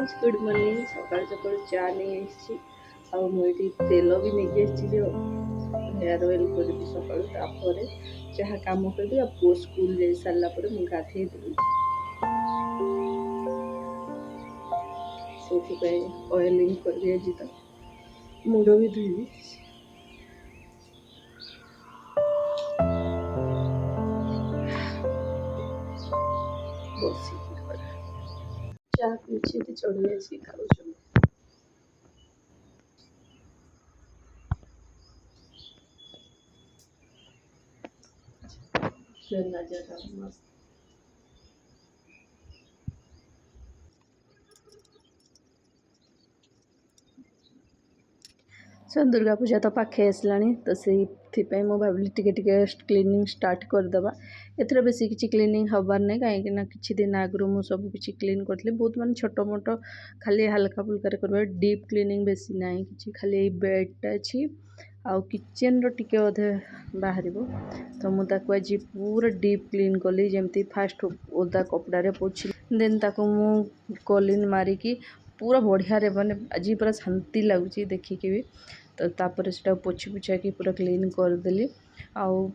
Good morning सकाल सकाल चा नहीं आसी आठी तेल भी नहीं आसी हेयर ऑयल करी सकाल जहाँ कम करी पु स्कूल जा सारापर मुझे गाधे देवी से ऑयलिंग करी आज तो मुंड भी धोबी बस चा पीछे चढ़ी आसी खाऊ नजारा मस्त सो दुर्गा पूजा तो पाखे आसला तो से भाविली टिके क्लीनिंग स्टार्ट करदे एथर बेसी किसी क्लीनिंग हबार नहीं कहीं किसी दिन आगु मुझे सब किसी क्लीन करी बहुत मानते छोट मोट खाली हल्का फुल्का कर डीप क्लीनिंग बेसी ना कि खाली बेडटा अच्छी आउ किचेन टिके अधे बाहर तो मुझे आज पूरा डीप क्लीन कली जमती फास्ट ओदा कपड़े पोछी देन ताको मु कलिन मारिकी पूरा बढ़िया रे माने आज पूरा शांति लगुच देखिकी भी तो तापर से पोछी पुछा कि पूरा क्लीन करदेली आउ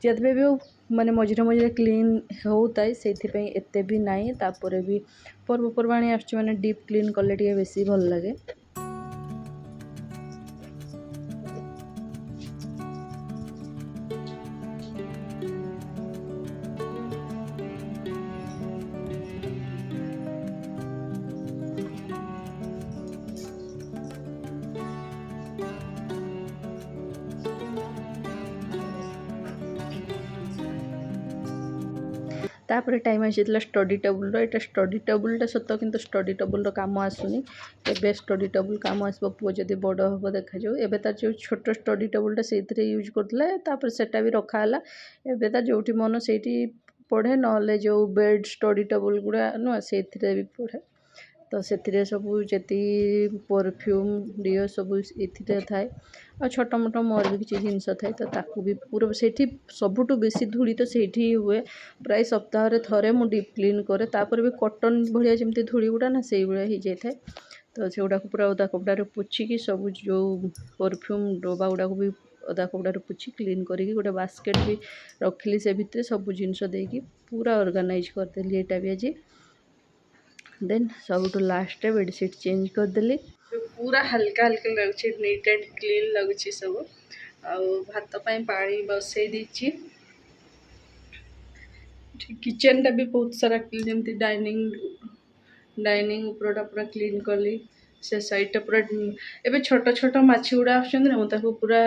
जब भी माने मझे मझे क्लीन होता है से एते भी नाई तापर भी पर्वपर्वाणी आसुची माने डीप क्लीन कले टिके बेसी भल लगे। तापर टाइम आसाला स्टडी टेबुल ये स्टडी टेबुलटा सत कि स्टडी टेबुल काम आसुनी ए स्टडी टेबुल काम आसो पुओ जब बड़ हम देखा एवं तार जो छोट स्टडी टेबुलटा से यूज करता सेटा भी रखाला एवं तार जो मन से पढ़े ना जो बेड स्टडी टेबुल गुड़ा नुआ से भी पढ़े तो से सब जी परफ्यूम डिओ सब ये थाए और छोट मोट मोर भी किसी जिनस थाए तो ताकू भी पूरा से सबुठ बेसी धूली तो से हुए प्राय सप्ताह थे मुझे डीप क्लीन करे तापर भी कटन भाया जमी धूली गुड़ा ना से भाया हो जाए तो से गुड़ा पूरा ओदा कपड़े पोछिकी सब जो परफ्यूम डब्बा गुड़ा भी ओदा कपड़े पोछी क्लीन करी गोटे बास्केट भी रखिली से भितर सब जिनस देकी पूरा ऑर्गेनाइज करदेली यहाँ भी आज देन सब लास्ट बेडसीट चेंज करदेली पूरा हल्का हल्का लगुच नीट एंड क्लीन लगुच सब भात पानी बसई दी किचन टा भी बहुत सारा जमी डाइनिंग उपरटा पूरा क्लीन कली से साइडटा पूरा एबे छोट छोट माछी गुड़ा आसुँच पूरा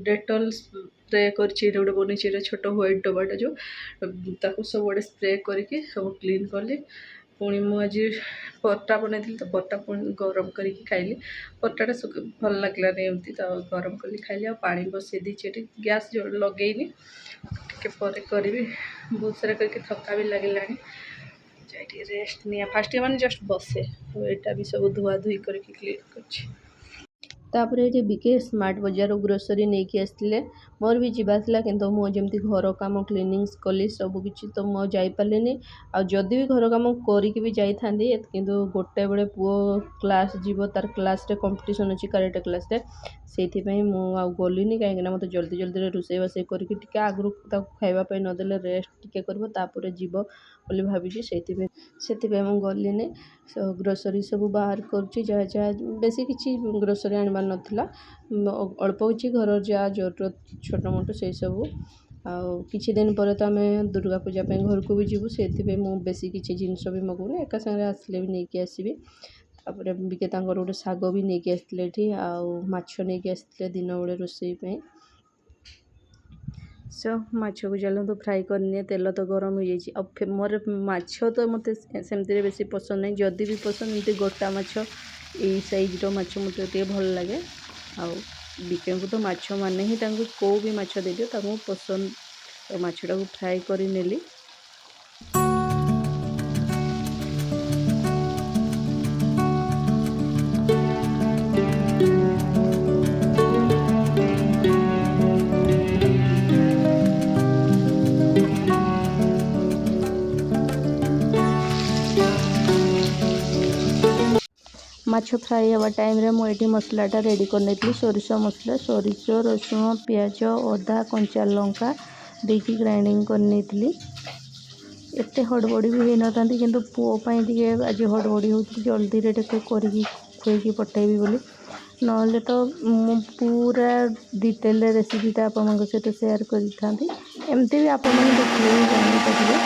डेटल स्प्रे कर बनी छोट व्हाइट डब्बाटा जो सब बड़े स्प्रे करके सब क्लीन कली पुणी मुझे परटा बनई तो परटा पुणी गरम करके खाइली परटाटा भल लगला नहीं एमती तो गरम कर खाइली आ पानी बसई दी गैस जो लगेनी टे करी बहुत सारा करके थका भी लगला जाए रेस्ट नहीं फास्ट मैंने जस्ट बसे तो यहाँ भी सब धुआ धुई करके क्लीन कर तापर ये बीके स्मार्ट बजार ग्रोसरी नहीं कि आसते मोर भी जावाला कि मुझे घर कम क्लीनिंग कली सबकि तो मुझे जापारे आदि भी घर कम करी जाई कि गोटे बड़े पुओ क्लास जीव तार क्लास रे कंपटीशन अच्छी कराटे क्लास रे से गलिनी कहीं मत जल्दी जल्दी रोसे बासे करके आगु खावाई नदेले रेस्ट टिके कर जीव बोली भाभी से गलिनी ग्रोसरी सब बाहर करुँच जहाँ जहाँ बेसी किसी ग्रोसरी आनबार नाला अल्प किसी घर जहाँ जरूरत छोट मोट से सब किछि दिन पर तो आम दुर्गा पूजा घर को भी जीवु से बेसी किसी जिनस भी मगौनी एका सागे आसले भी नहीं आसबि तापर बिके गोटे शाग भी नहीं आसते माछ नहीं आसते दिन बेले रोसई सो माछ को चलते फ्राए करनी तेल तो गरम हो जाए मोर माछ तो मत सेमती बेसी पसंद नहीं जदि भी पसंद एमती गोटा माछ यही साइज्र माछ मत भल लगे आके तो माछ माने ही कौ भी माछ दे दियो पसंद तो माछटा को फ्राए कर नेली माछ फ्राई हवा टाइम रे मुझे मसलाटा रेडी कर सोरिष मसला सोरिष रसुण पियाज अदा कंचा लंका देकी ग्राइंडिंग कर एत हड़बड़ी भी हो ना कि पुओं टे आज हड़बड़ी हो जल्दी रे खुएकी पठेबी बोली नले तो मु पूरा डिटेल रेसिपीटा आप सहित सेयार करी एमती भी आप देखिए भी जानीपारे।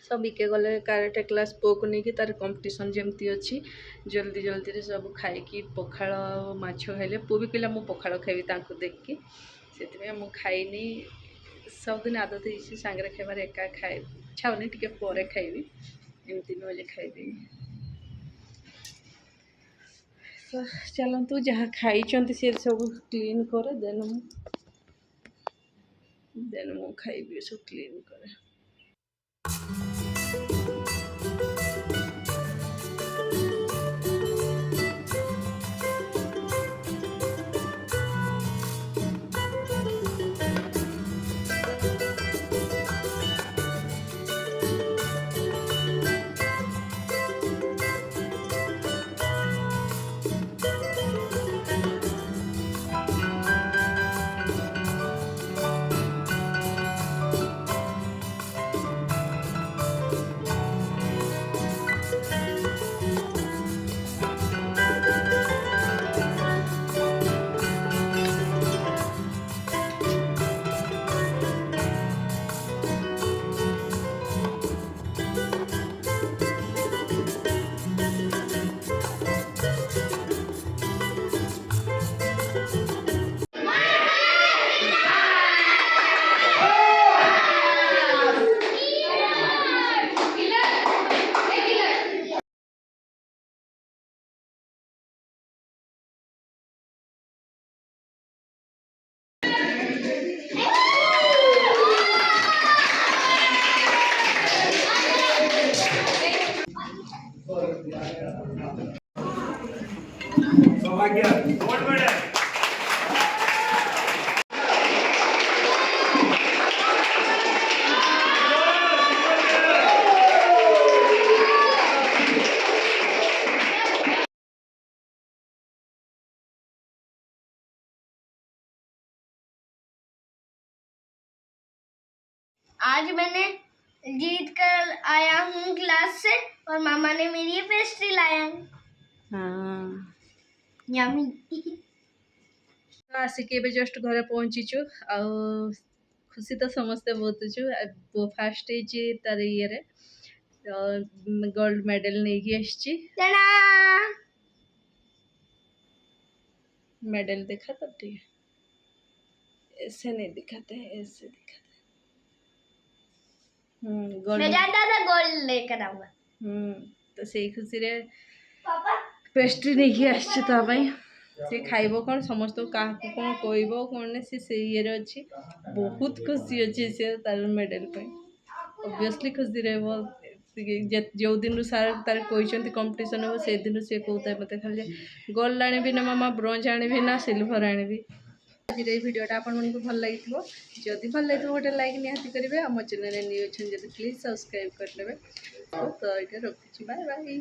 सब बिके गले कराटे क्लास पुओ को लेकिन तार कंपटीशन जमती अच्छी जल्दी जल्दी रे सब खाई पखाड़ माछ खाइले पुओ भी कहला मु पखाड़ खाइबी तांको देखी से मु खाइनी सबदिन आदत है सांगरे खाइबार एका खाए छाउनी टिके परे खाइबी एमती नले खाइबी। चलतु जहाँ खाई सी सब क्लीन करे देन मु खाइबी सब क्लीन करे। आज मैंने जीत कर आया हूँ क्लास से और मामा ने मेरी ये पेस्ट्री लाया है। हाँ यम्मी। ଆସିକି ଏବେ ଜଷ୍ଟ ଘରେ ପହଞ୍ଚିଛୁ ଆଉ ଖୁସି ତ ସମସ୍ତେ ବହୁତ ଅଛୁ। ଫାଷ୍ଟ ହେଇଛି ତାର ଇଏରେ ଗୋଲ୍ଡ मेडल ନେଇକି ଆସିଛି। ଟାଡା! मेडल देखा तब ठीक ऐसे नहीं दिखाते हैं ऐसे दिखाते मैं गोल्ड जानता था गोल्ड लेकर आऊंगा। तो ସେଇ ଖୁସିରେ पापा पेस्ट्री ନେଇକି ଆସିଛି ତା ପାଇଁ। ସେ ଖାଇବ କ'ଣ ସମସ୍ତଙ୍କୁ କାହାକୁ କ'ଣ କହିବ କ'ଣ ନାହିଁ ସେ ସେଇ ଇଏରେ ଅଛି। ବହୁତ ଖୁସି ଅଛି ସେ ତାର ମେଡ଼ାଲ ପାଇଁ ଅବଭିୟସଲି ଖୁସି ରହିବ। ଯେଉଁ ଦିନରୁ ସାର୍ ତାର କହିଛନ୍ତି କମ୍ପିଟିସନ୍ ହେବ ସେଇଦିନରୁ ସେ କହୁଥାଏ ମୋତେ ଖାଲି ଗୋଲ୍ଡ ଆଣିବି ନା ମାମା ବ୍ରୋଞ୍ଜ ଆଣିବି ନା ସିଲଭର ଆଣିବି। ଆଜିର ଏଇ ଭିଡ଼ିଓଟା ଆପଣମାନଙ୍କୁ ଭଲ ଲାଗିଥିବ। ଯଦି ଭଲ ଲାଗିଥିବ ଗୋଟେ ଲାଇକ୍ ନିହାତି କରିବେ। ଆମ ଚ୍ୟାନେଲରେ ନ୍ୟୁ ଅଛନ୍ତି ଯଦି ପ୍ଲିଜ୍ ସବସ୍କ୍ରାଇବ୍ କରିନେବେ। ତ ଏଇଟା ରଖୁଛି ବାଏ ବାଏ।